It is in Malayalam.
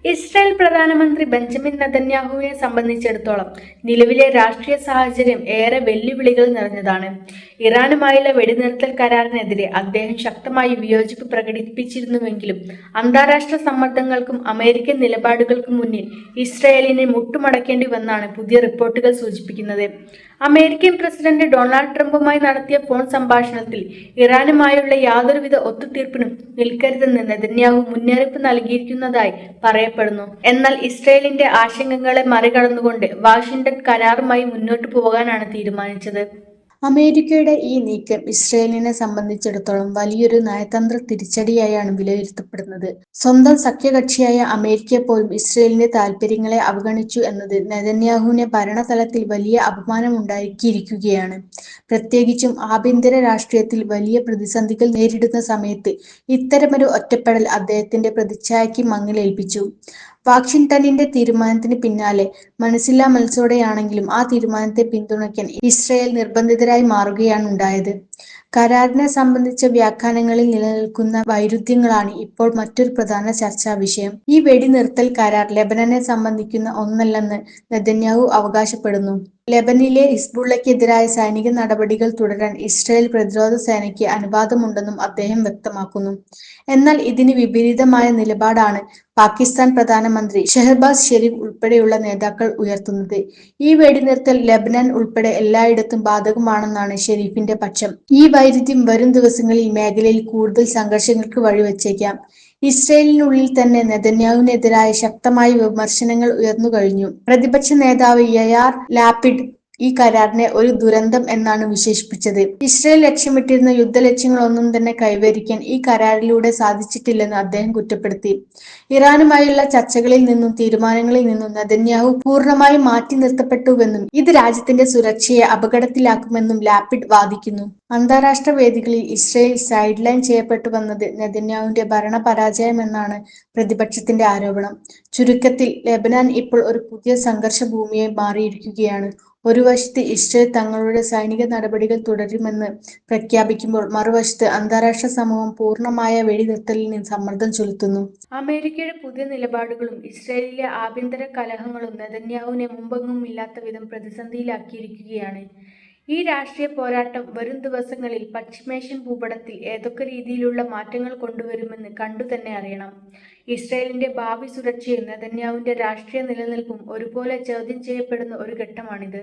ഇസ്രായേൽ പ്രധാനമന്ത്രി ബെഞ്ചമിൻ നെതന്യാഹുവിനെ സംബന്ധിച്ചിടത്തോളം നിലവിലെ രാഷ്ട്രീയ സാഹചര്യം ഏറെ വെല്ലുവിളികൾ നിറഞ്ഞതാണ്. ഇറാനുമായുള്ള വെടിനിർത്തൽ കരാറിനെതിരെ അദ്ദേഹം ശക്തമായി വിയോജിപ്പ് പ്രകടിപ്പിച്ചിരുന്നുവെങ്കിലും അന്താരാഷ്ട്ര സമ്മർദ്ദങ്ങൾക്കും അമേരിക്കൻ നിലപാടുകൾക്കും മുന്നിൽ ഇസ്രായേലിനെ മുട്ടുമടക്കേണ്ടി വന്നാണ് പുതിയ റിപ്പോർട്ടുകൾ സൂചിപ്പിക്കുന്നത്. അമേരിക്കൻ പ്രസിഡന്റ് ഡൊണാൾഡ് ട്രംപുമായി നടത്തിയ ഫോൺ സംഭാഷണത്തിൽ ഇറാനുമായുള്ള യാതൊരുവിധ ഒത്തുതീർപ്പിനും നിൽക്കരുതെന്ന് നെതന്യാഹു മുന്നറിയിപ്പ് നൽകിയിരിക്കുന്നതായി പറയപ്പെടുന്നു. എന്നാൽ ഇസ്രായേലിന്റെ ആശങ്കകളെ മറികടന്നുകൊണ്ട് വാഷിംഗ്ടൺ കരാറുമായി മുന്നോട്ടു പോകാനാണ് തീരുമാനിച്ചത്. അമേരിക്കയുടെ ഈ നീക്കം ഇസ്രായേലിനെ സംബന്ധിച്ചിടത്തോളം വലിയൊരു നയതന്ത്ര തിരിച്ചടിയായാണ് വിലയിരുത്തപ്പെടുന്നത്. സ്വന്തം സഖ്യകക്ഷിയായ അമേരിക്ക പോലും ഇസ്രായേലിന്റെ താൽപര്യങ്ങളെ അവഗണിച്ചു എന്നത് നെതന്യാഹുവിനെ ഭരണതലത്തിൽ വലിയ അപമാനമുണ്ടാക്കിയിരിക്കുകയാണ്. പ്രത്യേകിച്ചും ആഭ്യന്തര രാഷ്ട്രീയത്തിൽ വലിയ പ്രതിസന്ധികൾ നേരിടുന്ന സമയത്ത് ഇത്തരമൊരു ഒറ്റപ്പെടൽ അദ്ദേഹത്തിന്റെ പ്രതിച്ഛായയ്ക്ക് മങ്ങലേൽപ്പിച്ചു. വാഷിംഗ്ടണിന്റെ തീരുമാനത്തിന് പിന്നാലെ മനസ്സില്ലാ മനസ്സോടെയാണെങ്കിലും ആ തീരുമാനത്തെ പിന്തുണയ്ക്കാൻ ഇസ്രായേൽ നിർബന്ധിതരായി മാറുകയാണുണ്ടായത്. കരാറിനെ സംബന്ധിച്ച വ്യാഖ്യാനങ്ങളിൽ നിലനിൽക്കുന്ന വൈരുദ്ധ്യങ്ങളാണ് ഇപ്പോൾ മറ്റൊരു പ്രധാന ചർച്ചാ വിഷയം. ഈ വെടിനിർത്തൽ കരാർ ലെബനനെ സംബന്ധിക്കുന്ന ഒന്നല്ലെന്ന് നെതന്യാഹു അവകാശപ്പെടുന്നു. ലെബനിലെ ഹിസ്ബുള്ളയ്ക്കെതിരായ സൈനിക നടപടികൾ തുടരാൻ ഇസ്രായേൽ പ്രതിരോധ സേനയ്ക്ക് അനുവാദമുണ്ടെന്നും അദ്ദേഹം വ്യക്തമാക്കുന്നു. എന്നാൽ ഇതിന് വിപരീതമായ നിലപാടാണ് പാകിസ്ഥാൻ പ്രധാനമന്ത്രി ഷെഹബാസ് ഷെരീഫ് ഉൾപ്പെടെയുള്ള നേതാക്കൾ ഉയർത്തുന്നത്. ഈ വെടിനിർത്തൽ ലെബനൻ ഉൾപ്പെടെ എല്ലായിടത്തും ബാധകമാണെന്നാണ് ഷെരീഫിന്റെ പക്ഷം. ഈ വൈരുദ്ധ്യം വരും ദിവസങ്ങളിൽ മേഖലയിൽ കൂടുതൽ സംഘർഷങ്ങൾക്ക് വഴിവെച്ചേക്കാം. ഇസ്രായേലിനുള്ളിൽ തന്നെ നെതന്യാഹുവിനെതിരായ ശക്തമായ വിമർശനങ്ങൾ ഉയർന്നുകഴിഞ്ഞു. പ്രതിപക്ഷ നേതാവ് യയാർ ലാപിഡ് ഈ കരാറിനെ ഒരു ദുരന്തം എന്നാണ് വിശേഷിപ്പിച്ചത്. ഇസ്രായേൽ ലക്ഷ്യമിട്ടിരുന്ന യുദ്ധലക്ഷ്യങ്ങളൊന്നും തന്നെ കൈവരിക്കാൻ ഈ കരാറിലൂടെ സാധിച്ചിട്ടില്ലെന്ന് അദ്ദേഹം കുറ്റപ്പെടുത്തി. ഇറാനുമായുള്ള ചർച്ചകളിൽ നിന്നും തീരുമാനങ്ങളിൽ നിന്നും നെതന്യാഹു പൂർണ്ണമായും മാറ്റി നിർത്തപ്പെട്ടുവെന്നും ഇത് രാജ്യത്തിന്റെ സുരക്ഷയെ അപകടത്തിലാക്കുമെന്നും ലാപിഡ് വാദിക്കുന്നു. അന്താരാഷ്ട്ര വേദികളിൽ ഇസ്രായേൽ സൈഡ് ലൈൻ ചെയ്യപ്പെട്ടുവെന്നത് നെതന്യാഹുവിന്റെ ഭരണപരാജയമെന്നാണ് പ്രതിപക്ഷത്തിന്റെ ആരോപണം. ചുരുക്കത്തിൽ ലെബനാൻ ഇപ്പോൾ ഒരു പുതിയ സംഘർഷ ഭൂമിയായി മാറിയിരിക്കുകയാണ്. ഒരു വശത്ത് ഇസ്രായേൽ തങ്ങളുടെ സൈനിക നടപടികൾ തുടരുമെന്ന് പ്രഖ്യാപിക്കുമ്പോൾ മറുവശത്ത് അന്താരാഷ്ട്ര സമൂഹം പൂർണ്ണമായ വെടിനിർത്തലിന് സമ്മർദ്ദം ചെലുത്തുന്നു. അമേരിക്കയുടെ പുതിയ നിലപാടുകളും ഇസ്രായേലിലെ ആഭ്യന്തര കലഹങ്ങളും നെതന്യാഹുവിനെ മുമ്പെങ്ങും ഇല്ലാത്ത വിധം പ്രതിസന്ധിയിലാക്കിയിരിക്കുകയാണ്. ഈ രാഷ്ട്രീയ പോരാട്ടം വരും ദിവസങ്ങളിൽ പശ്ചിമേഷ്യൻ ഭൂപടത്തിൽ ഏതൊക്കെ രീതിയിലുള്ള മാറ്റങ്ങൾ കൊണ്ടുവരുമെന്ന് കണ്ടുതന്നെ അറിയണം. ഇസ്രായേലിന്റെ ഭാവി സുരക്ഷയും നെതന്യാഹുവിന്റെ രാഷ്ട്രീയ നിലനിൽപ്പും ഒരുപോലെ ചോദ്യം ചെയ്യപ്പെടുന്ന ഒരു ഘട്ടമാണിത്.